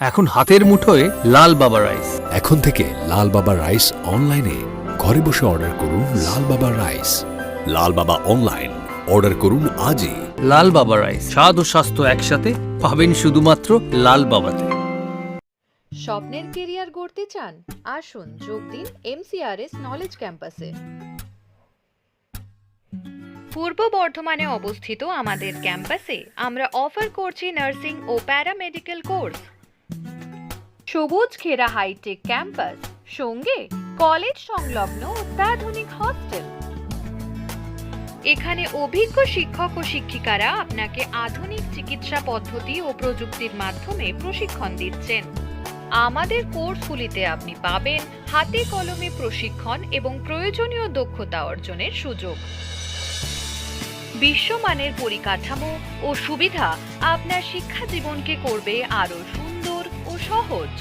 এখন হাতের মুঠোয় লাল বাবা রাইস। এখন থেকে লাল বাবা রাইস অনলাইনে ঘরে বসে অর্ডার করুন। লাল বাবা রাইস, লাল বাবা অনলাইন, অর্ডার করুন আজই। লাল বাবা রাইস, স্বাদ ও স্বাস্থ্য একসাথে পাবেন শুধুমাত্র লাল বাবাতে। স্বপ্নের কেরিয়ার গড়তে চান? আসুন যোগ দিন MCRS নলেজ ক্যাম্পাসে। পূর্ব বর্ধমানে অবস্থিত আমাদের ক্যাম্পাসে আমরা অফার করছি নার্সিং ও প্যারামেডিক্যাল কোর্স। সবুজ ঘেরা হাইটেক ক্যাম্পাস, সঙ্গে কলেজ সংলগ্ন অত্যাধুনিক হস্টেল। এখানে অভিজ্ঞ শিক্ষক ও শিক্ষিকারা আপনাকে আধুনিক চিকিৎসা পদ্ধতি ও প্রযুক্তির মাধ্যমে প্রশিক্ষণ দিচ্ছেন। আমাদের কোর্সগুলিতে আপনি পাবেন হাতে কলমে প্রশিক্ষণ এবং প্রয়োজনীয় দক্ষতা অর্জনের সুযোগ। বিশ্বমানের পরিকাঠামো ও সুবিধা আপনার শিক্ষা জীবনকে করবে আরো সুন্দর ও সহজ।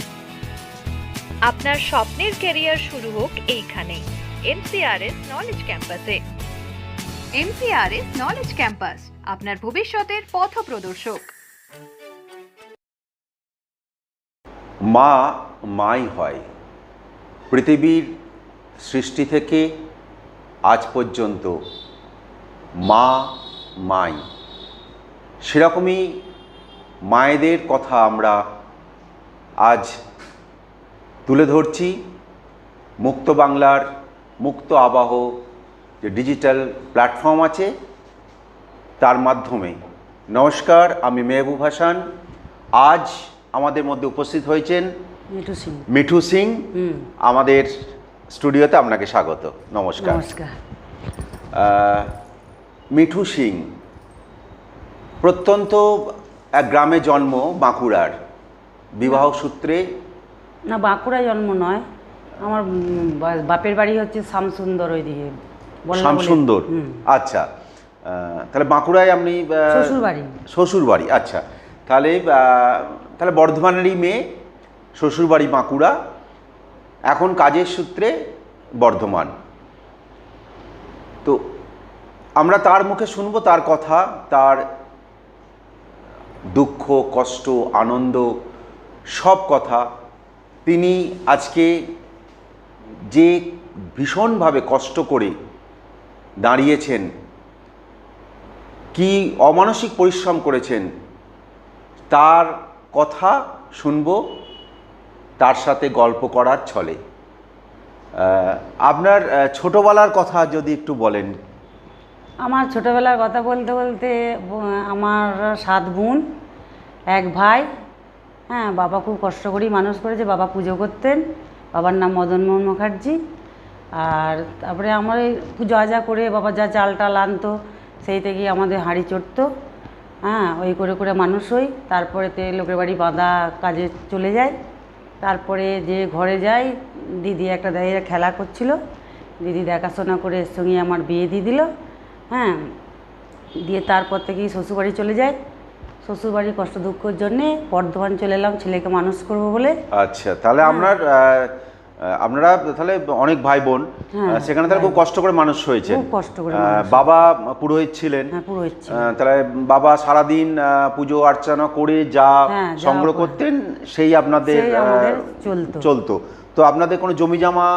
আপনার স্বপ্নের ক্যারিয়ার শুরু হোক এইখানে, MCRS নলেজ ক্যাম্পাসে। MCRS নলেজ ক্যাম্পাস, আপনার ভবিষ্যতের পথপ্রদর্শক। মা মাই হয়। পৃথিবীর সৃষ্টি থেকে আজ পর্যন্ত মা মাই। সেরকমই মায়েদের কথা আমরা আজ তুলে ধরছি মুক্ত বাংলার মুক্ত আবাহ যে ডিজিটাল প্ল্যাটফর্ম আছে তার মাধ্যমে। নমস্কার, আমি মেহবুব হাসান। আজ আমাদের মধ্যে উপস্থিত হয়েছেন মিঠু সিং। আমাদের স্টুডিওতে আপনাকে স্বাগত। নমস্কার। নমস্কার। মিঠু সিং প্রত্যন্ত এক গ্রামে জন্ম, বাঁকুড়ার। বিবাহ সূত্রে? না, বাঁকুড়া জন্ম নয়, আমার বাপের বাড়ি হচ্ছে শ্যামসুন্দর, ওইদিকে শ্যামসুন্দর। আচ্ছা, তাহলে বাঁকুড়ায় আপনি শ্বশুরবাড়ি। শ্বশুরবাড়ি, আচ্ছা। তাহলে তাহলে বর্ধমানেরই মেয়ে, শ্বশুরবাড়ি বাঁকুড়া, এখন কাজের সূত্রে বর্ধমান। তো আমরা তার মুখে শুনবো তার কথা, তার দুঃখ, কষ্ট, আনন্দ, সব কথা। তিনি আজকে যে ভীষণভাবে কষ্ট করে দাঁড়িয়েছেন, কি অমানসিক পরিশ্রম করেছেন, তার কথা শুনবো, তার সাথে গল্প করার ছলে। আপনার ছোটবেলার কথা যদি একটু বলেন। আমার ছোটোবেলার কথা বলতে বলতে, আমার 7 বোন, 1 ভাই। হ্যাঁ, বাবা খুব কষ্ট করেই মানুষ করেছে। বাবা পুজো করতেন, বাবার নাম মদনমোহন মুখার্জি। আর তারপরে আমার এই পুজো আজা করে বাবা যা চাল টাল আনতো সেই থেকেই আমাদের হাঁড়ি চড়তো। হ্যাঁ, ওই করে করে মানুষ হই। তারপরেতে লোকের বাড়ি বাঁধা কাজে চলে যায়। তারপরে যে ঘরে যাই, দিদি একটা দাঁড়িয়ে খেলা করছিল, দিদি দেখাশোনা করে এর সঙ্গে আমার বিয়ে দিয়ে দিল। হ্যাঁ, দিয়ে তারপর থেকেই শ্বশুরবাড়ি চলে যায়। শ্বশুরবাড়ির কষ্ট দুঃখের জন্যে বর্ধমান চলে এলাম ছেলেকে মানুষ করব বলে। আচ্ছা, তাহলে আপনারা তাহলে অনেক ভাই বোন, সেখানে তাহলে খুব কষ্ট করে মানুষ হয়েছে। খুব কষ্ট করে। বাবা পুরোহিত ছিলেন? হ্যাঁ, পুরোহিত ছিলেন। তাহলে বাবা সারাদিন পুজো অর্চনা করে যা সংগ্রহ করতেন সেই আপনাদের চলতো। তো আপনাদের কোনো জমি জমা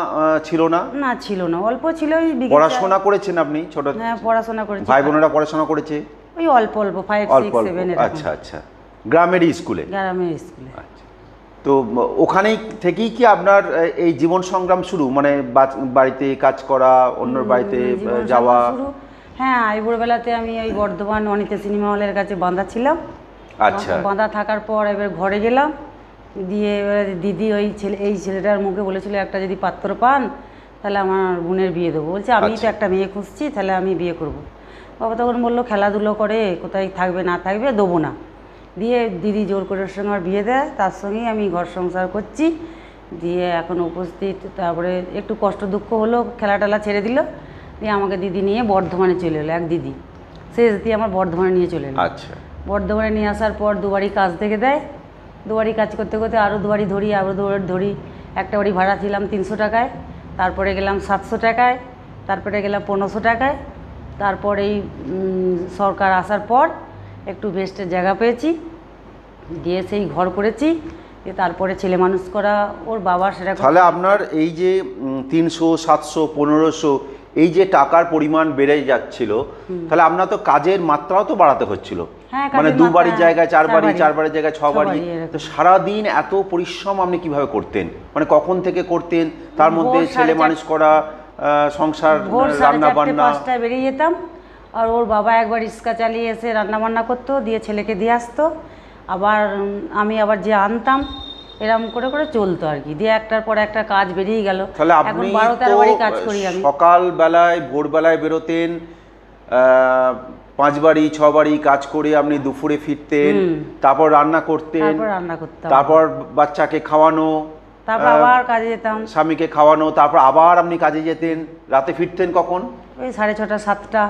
ছিল না? না, ছিল না, অল্প ছিল। পড়াশোনা করেছেন আপনি? ছোট? হ্যাঁ, পড়াশোনা করেছি। ভাই বোনেরা পড়াশোনা করেছে? ওই অল্প অল্প, 5, 6, 7 এর। আচ্ছা আচ্ছা, গ্রামের স্কুলে? গ্রামের স্কুলে। আচ্ছা, তো ওখানেই থেকেই কি আপনার এই জীবন সংগ্রাম শুরু? মানে বাড়িতে কাজ করা, অন্য বাড়িতে যাওয়া? হ্যাঁ, আইবুড়োবেলাতে আমি ওই বর্ধমান অনিতা সিনেমা হলের কাছে বাঁধা ছিলাম। আচ্ছা। বাঁধা থাকার পর এবার ঘরে গেলাম, দিয়ে এবার দিদি এই ছেলেটার মুখে বলেছিল একটা যদি পাত্র পান তাহলে আমার বোনের বিয়ে দেবো। বলছে আমি তো একটা মেয়ে খুঁজছি, তাহলে আমি বিয়ে করব। বাবা তখন বললো খেলাধুলো করে কোথায় থাকবে না থাকবে, দেবো না। দিয়ে দিদি জোর করে ওর সঙ্গে আমার বিয়ে দেয়, তার সঙ্গেই আমি ঘর সংসার করছি। দিয়ে এখন উপস্থিত। তারপরে একটু কষ্ট দুঃখ হলো, খেলা টেলা ছেড়ে দিল। দিয়ে আমাকে দিদি নিয়ে বর্ধমানে চলে এলো, এক দিদি শেষ দিয়ে আমার বর্ধমানে নিয়ে চলে এলো। আচ্ছা। বর্ধমানে নিয়ে আসার পর 2 বাড়ি কাজ থেকে দেয়। 2 বাড়ি কাজ করতে করতে আরও 2 বাড়ি ধরি, আরও 2 বাড়ি ধরি। একটা বাড়ি ভাড়া ছিলাম 300 টাকায়, তারপরে গেলাম 700 টাকায়, তারপরে গেলাম 1500 টাকায়। তারপরেই সরকার আসার পর একটু বেস্টের জায়গা পেয়েছি, দিয়ে সেই ঘর করেছি। তারপরে ছেলে মানুষ করা, ওর বাবা সেরকম। তাহলে আপনার এই যে 300, 700, 1500 এই যে টাকার পরিমাণ বেড়ে যাচ্ছিল, তাহলে আপনার তো কাজের মাত্রাও তো বাড়াতে হচ্ছিল। হ্যাঁ, মানে কাজের 2 বাড়ির মাত্রা, জায়গায় 4 বাড়ি, 4 4 বাড়ির জায়গায় 6 বাড়ি। তো সারাদিন এত পরিশ্রম আপনি কিভাবে করতেন? মানে কখন থেকে করতেন? তার মধ্যে ছেলে মানুষ করা, সংসার, রান্না বান্না। 5টায় বেরিয়ে যেতাম, আর ওর বাবা একবার রিক্সা চালিয়ে এসে রান্না বান্না করতো, দিয়ে ছেলেকে দিয়ে আসতো, আবার আমি আবার যে আনতাম, এরকম করে করে চলতো আর কি। দিয়ে একটার পর একটা কাজ বেরিয়ে গেল। তাহলে এখন আপনি 12-13 বাড়ি কাজ করি আমি। সকাল বেলায় ভোরবেলায় বেরোতেন, 5 বাড়ি 6 বাড়ি কাজ করে আপনি দুপুরে ফিরতেন, তারপর রান্না করতেন, তারপর রান্না করতাম, তারপর বাচ্চাকে খাওয়ানো, তারপর আবার কাজে যেতাম, স্বামীকে খাওয়ানো, তারপর আবার আপনি কাজে যেতেন। রাতে ফিরতেন কখন? ওই 6:30 7টা।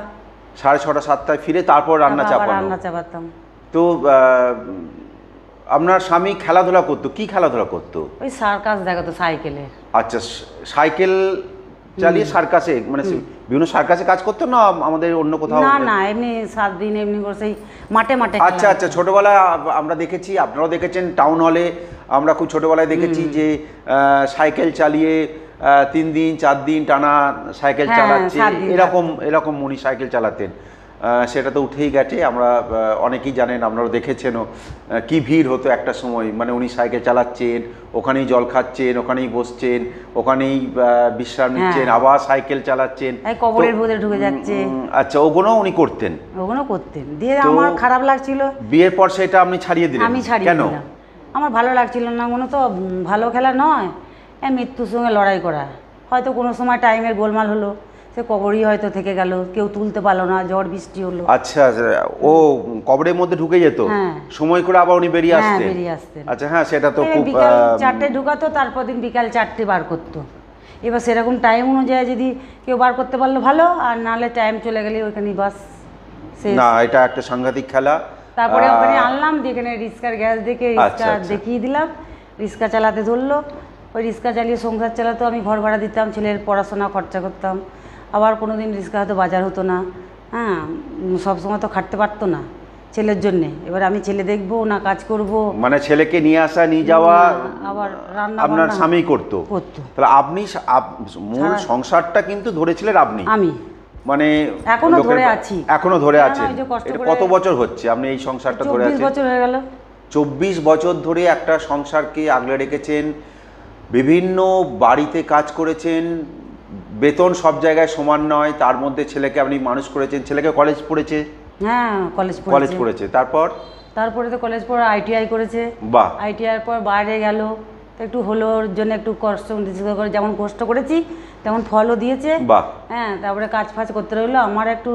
6:30 7টায় ফিরে তারপর রান্না রান্না চাপাতাম। তো আপনার স্বামী খেলাধুলা করতো, কি খেলাধুলা করতো? ওই সার্কাস দেখাতো সাইকেলে। আচ্ছা, সাইকেল চালিয়ে সার্কাসে, মানে বিভিন্ন সার্কাসে কাজ করতো না আমাদের অন্য কোথাও? না না, এমনি 7 দিন এমনি করে সেই মাঠে মাঠে। আচ্ছা আচ্ছা, ছোটবেলায় আমরা দেখেছি, আপনারাও দেখেছেন, টাউন হলে আমরা খুব ছোটবেলায় দেখেছি যে সাইকেল চালিয়ে 3 দিন 4 দিন টানা সাইকেল চালাচ্ছে, এরকম উনি সাইকেল চালাতেন। সেটা তো উঠেই গেছে, আমরা অনেকেই জানেন, আপনারাও দেখেছেনও কি ভিড় হতো একটা সময়। মানে উনি সাইকেল চালাচ্ছেন, ওখানেই জল খাচ্ছেন, ওখানেই বসছেন, ওখানেই বিশ্রাম নিচ্ছেন, আবার সাইকেল চালাচ্ছেন, কবরের ভেতরে ঢুকে যাচ্ছে। আচ্ছা, ওগুলো উনি করতেন? ওগুলো করতেন। দিয়ে আমার খারাপ লাগছিল, বিয়ের পর সেটা আপনি ছাড়িয়ে দিলেন? আমি ছাড়িয়ে দিলাম, আমার ভালো লাগছিল না। কোনো তো ভালো খেলা নয়, মৃত্যুর সঙ্গে লড়াই করা। হয়তো কোনো সময় টাইমের গোলমাল হলো, সে কবরই হয়তো থেকে গেল, কেউ তুলতে পারলো না, ঝড় বৃষ্টি হলো। আচ্ছা, ও কবরের মধ্যে ঢুকে যেত, সময় করে আবার উনি বেরিয়ে আসতেন? আচ্ছা, হ্যাঁ, সেটা তো খুব। বিকাল 4টায় ঢুকাতো, তারপর দিন বিকাল 4টে বার করতো। এবার সেরকম টাইম অনুযায়ী যদি কেউ বার করতে পারলো ভালো, আর নাহলে টাইম চলে গেলে ওইখানে বাস। না, এটা একটা সাংঘাতিক খেলা। তারপরে ওখানে আনলাম, যেখানে রিক্সার গ্যাস দেখে রিক্সা দেখিয়ে দিলাম, রিক্সা চালাতে ধরলো। ওই রিক্সা চালিয়ে সংসার চালাতো, আমি ঘর ভাড়া দিতাম, ছেলের পড়াশোনা খরচা করতাম। আবার কোনো দিন রিক্সা হয়তো বাজার হতো না, হ্যাঁ, সবসময় তো খাটতে পারতো না ছেলের জন্যে। এবার আমি ছেলে দেখবো না কাজ করব, মানে ছেলেকে নিয়ে আসা নিয়ে যাওয়া আবার রান্না আপনার স্বামী করতো? তাহলে আপনি মূল সংসারটা কিন্তু ধরেছিলেন আপনি? আমি মানে এখনো ধরে আছি। এখনো ধরে আছেন? কত বছর হচ্ছে আপনি এই সংসারটা ধরে আছেন? 24 বছর হয়ে গেল। 24 বছর ধরে একটা সংসারকে আগলে রেখেছেন, বিভিন্ন বাড়িতে কাজ করেছেন, বেতন সব জায়গায় সমান নয়, তার মধ্যে ছেলেকে আপনি মানুষ করেছেন। ছেলেকে কলেজ পড়েছে? হ্যাঁ, কলেজ পড়েছে। তারপরে তো কলেজ পড়ে ITI করেছে। বাহ। ITI পর বাইরে গেল, একটু হলো, ওর জন্য একটু কষ্ট করে, যেমন কষ্ট করেছি তেমন ফলও দিয়েছে। বাহ। হ্যাঁ, তারপরে কাজ ফাজ করতে রইলো, আমার একটু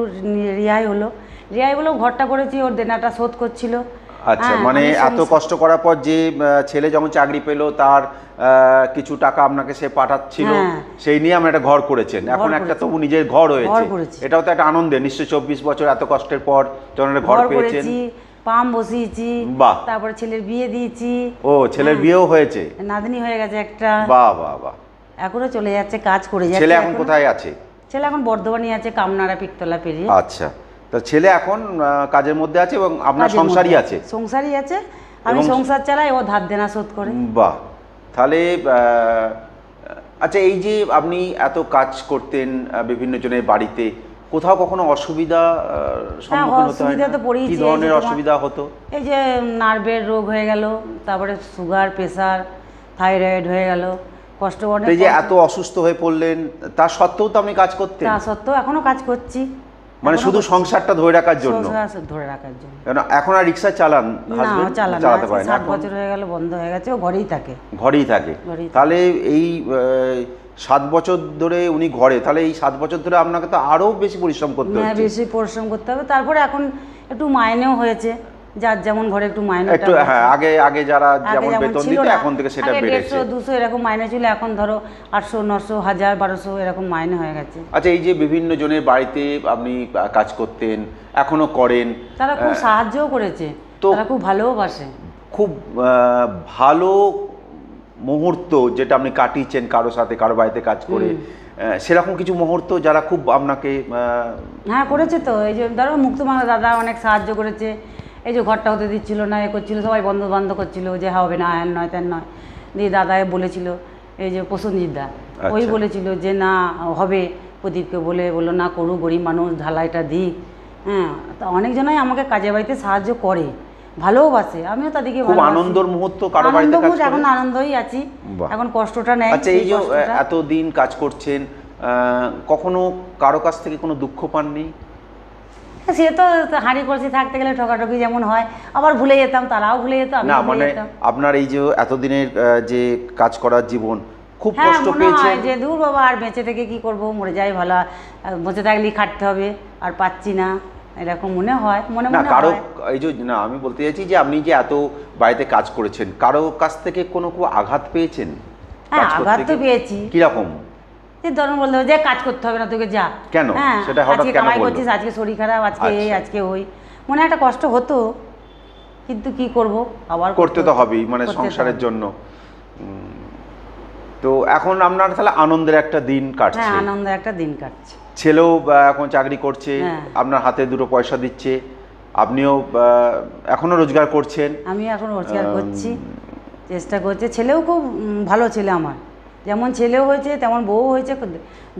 রেহাই হলো। ঘরটা করেছি, ওর দেনাটা শোধ করছিল। আচ্ছা, মানে এত কষ্ট করার পর যে ছেলে যখন চাকরি পেলো, তার কিছু টাকা আপনাকে সে পাঠাচ্ছিল, সেই নিয়ে আমরা একটা ঘর করেছেন। এখন একটা তবু নিজের ঘর হয়েছে, এটাও তো একটা আনন্দের নিশ্চয়ই। 24 বছর এত কষ্টের পর যখন একটা ঘর পেয়েছেন। পাম বসিয়েছি, বাহ। তারপরে ছেলের বিয়ে দিয়েছি। ও, ছেলের বিয়েও হয়েছে? নাতনি হয়ে গেছে একটা। বাহ বাহ বাহ। এখনো চলে যাচ্ছে, কাজ করে যাচ্ছে। ছেলে এখন কোথায় আছে? ছেলে এখন বর্ধমানে আছে, কামনাড়া পিকতলা পেরিয়ে। আচ্ছা, তো ছেলে এখন কাজের মধ্যে আছে এবং আপনার সংসারই আছে? সংসারই আছে, আমি সংসার চালাই, ও ধার দেনা শোধ করে। বাহ। তাহলে আচ্ছা, এই যে আপনি এত কাজ করতেন বিভিন্ন জনের বাড়িতে, কোথাও কখনো অসুবিধা সম্মুখীন হতে হয়? কি ধরনের অসুবিধা হতো? এই যে নার্ভের রোগ হয়ে গেল, তারপরে সুগার, প্রেসার, থাইরয়েড হয়ে গেল, কষ্ট অনেক। এই যে এত অসুস্থ হয়ে পড়লেন, তা সত্ত্বেও তো আপনি কাজ করতেন? তা সত্ত্বেও এখনো কাজ করছি। মানে শুধু সংসারটা ধরে রাখার জন্য? ধরে রাখার জন্য। এখন আর রিক্সা চালান? চালাতে পারেন? 7 বছর হয়ে গেল, বন্ধ হয়ে গেছে, ও ঘরেই থাকে। তাহলে এই 7 বছর ধরে উনি ঘরে, তাহলে এই 7 বছর ধরে আপনাকে তো আরো বেশি পরিশ্রম করতে হবে। হ্যাঁ, বেশি পরিশ্রম করতে হবে। তারপরে এখন একটু মাইনেও হয়েছে, যার যেমন ঘরে একটু মাইনে একটু। হ্যাঁ, আগে যারা যেমন বেতন দিত, এখন থেকে সেটা বেড়েছে। 150 200 এরকম মাইনে ছিল, এখন ধরো 800 900 1000 1200 এরকম মাইনে হয়ে গেছে। আচ্ছা, এই যে বিভিন্ন জনের বাড়িতে আপনি কাজ করতেন, এখনো করেন, তারা খুব সাহায্যও করেছে, তারা খুব ভালোবাসে। খুব ভালো মুহূর্ত যেটা আপনি কাটিয়েছেন কারো সাথে, কারো বাড়িতে কাজ করে, সেরকম কিছু মুহূর্ত যারা খুব আপনাকে? হ্যাঁ, করেছে তো। এই যে ধরো মুক্তমালা দাদা অনেক সাহায্য করেছে, এই যে ঘরটা হতে দিচ্ছিল না, এ করছিল, সবাই বন্ধ করছিল যে হবে না, হ্যান নয় তেন নয়। দিয়ে দাদায় বলেছিল, এই যে প্রসেনজিৎ দা, ওই বলেছিল যে না হবে, প্রদীপকে বললো না করু, গরিব মানুষ, ঢালাইটা দিক। হ্যাঁ, তা অনেকজনাই আমাকে কাজে বাড়িতে সাহায্য করে, ভালোবাসে, আমিও তাদেরকে খুব আনন্দের মুহূর্ত কারো বাড়িতে কাজ করে? এখন আনন্দই আছি, এখন কষ্টটা নেই। আচ্ছা, এই যে এতদিন কাজ করছেন, কখনো কারো কাছ থেকে কোনো দুঃখ পাননি? সে তো হাঁড়ি কলসি থাকতে গেলে ঠকাঠকি যেমন হয়, আবার ভুলে যেতাম, তারাও ভুলে যেত, আমি না ভুলে মানে যেতাম। আপনার এই যে এতদিনের যে কাজ করার জীবন, খুব হ্যাঁ, কষ্ট মনে পেয়েছেন? হয় যে দূর বাবা, আর বেঁচে থেকে কি করব, মরে যাই ভালো, বেঁচে থাকলেই খাটতে হবে, আর পাচ্ছি না, এরকম মনে হয়, মনে না মনে কারো হয়। এই যে না, আমি বলতে চাইছি যে আপনি যে এত বাড়িতে কাজ করেছেন, কারো কাছ থেকে কোনো আঘাত পেয়েছেন? হ্যাঁ, কাজ করতে আঘাত তো গিয়ে? পেয়েছি। কিরকম? যে ধরুন বলতে হবে যে কাজ করতে হবে না তোকে, যা। কেন? হ্যাঁ, সেটা হঠাৎ আজকে কেন কামাই বললো? করছিস, আজকে শরীর খারাপ, আজকে এই, আচ্ছা। আজকে ওই, মনে একটা কষ্ট হতো, কিন্তু কি করব, আবার করতে তো হবেই, মানে করতে তো সংসারের হবে। জন্য। তো এখন আপনার তাহলে আনন্দের একটা দিন কাটছে? হ্যাঁ, আনন্দের একটা দিন কাটছে। ছেলেও এখন চাকরি করছে, হ্যাঁ। আপনার হাতে দুটো পয়সা দিচ্ছে, আপনিও এখনো রোজগার করছেন। আমি এখন রোজগার করছি, চেষ্টা করছি। ছেলেও খুব ভালো ছেলে আমার, যেমন ছেলেও হয়েছে তেমন বউ হয়েছে,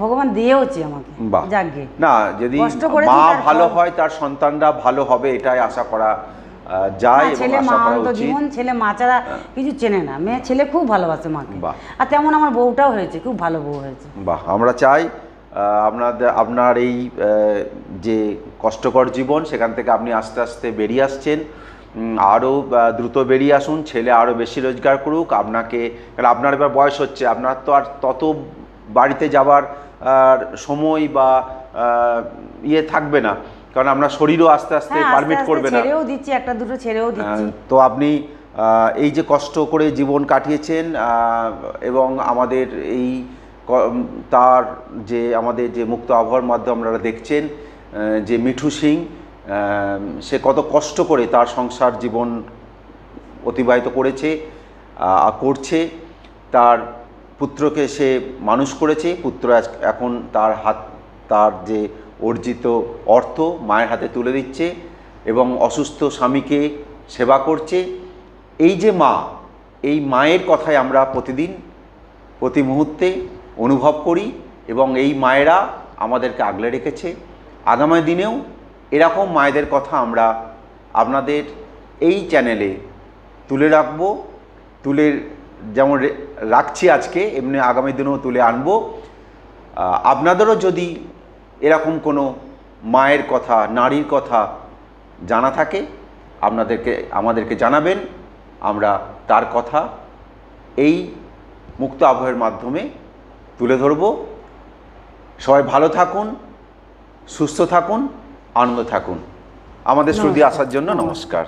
ভগবান দিয়েওছে আমাকে। বাহ। যাকগে, না, যদি কষ্ট করেছি মা তার ভালো ফল। হয় তার সন্তানরা ভালো হবে, এটাই আশা করা যায় এবং ছেলে মা আশা করা অন্ত উচিত। জীবন, ছেলে মা ছাড়া কিছু চেনে না, মেয়ে ছেলে খুব ভালোবাসে মাকে। বাহ। আর তেমন আমার বউটাও হয়েছে, খুব ভালো বউ হয়েছে। বাহ, আমরা চাই আপনার এই যে কষ্টকর জীবন, সেখান থেকে আপনি আস্তে আস্তে বেরিয়ে আসছেন, আরও দ্রুত বেরিয়ে আসুন, ছেলে আরও বেশি রোজগার করুক। আপনাকে, কারণ আপনার এবার বয়স হচ্ছে, আপনার তো আর তত বাড়িতে যাবার সময় বা ইয়ে থাকবে না, কারণ আপনার শরীরও আস্তে আস্তে হ্যাঁ, পারমিট করবে না। ছেড়েও দিচ্ছি, একটা দুটো ছেড়েও দিচ্ছি। তো আপনি এই যে কষ্ট করে জীবন কাটিয়েছেন, এবং আমাদের এই তার যে আমাদের যে মুক্ত আবহাওয়ার মাধ্যমে আপনারা দেখছেন যে মিঠু সিং, সে কত কষ্ট করে তার সংসার জীবন অতিবাহিত করেছে, করছে, তার পুত্রকে সে মানুষ করেছে, পুত্র এখন তার যে অর্জিত অর্থ মায়ের হাতে তুলে দিচ্ছে এবং অসুস্থ স্বামীকে সেবা করছে। এই যে মা, এই মায়ের কথাই আমরা প্রতিদিন প্রতি মুহূর্তে অনুভব করি এবং এই মায়েরা আমাদেরকে আগলে রেখেছে। আগামী দিনেও এরকম মায়েদের কথা আমরা আপনাদের এই চ্যানেলে তুলে রাখব, যেমন রাখছি আজকে, এমনি আগামী দিনেও তুলে আনব। আপনাদেরও যদি এরকম কোনো মায়ের কথা, নারীর কথা জানা থাকে, আমাদেরকে জানাবেন, আমরা তার কথা এই মুক্ত আবহাওয়ার মাধ্যমে তুলে ধরব। সবাই ভালো থাকুন, সুস্থ থাকুন, আনন্দ থাকুন। আমাদের স্টুডিও আসার জন্য নমস্কার।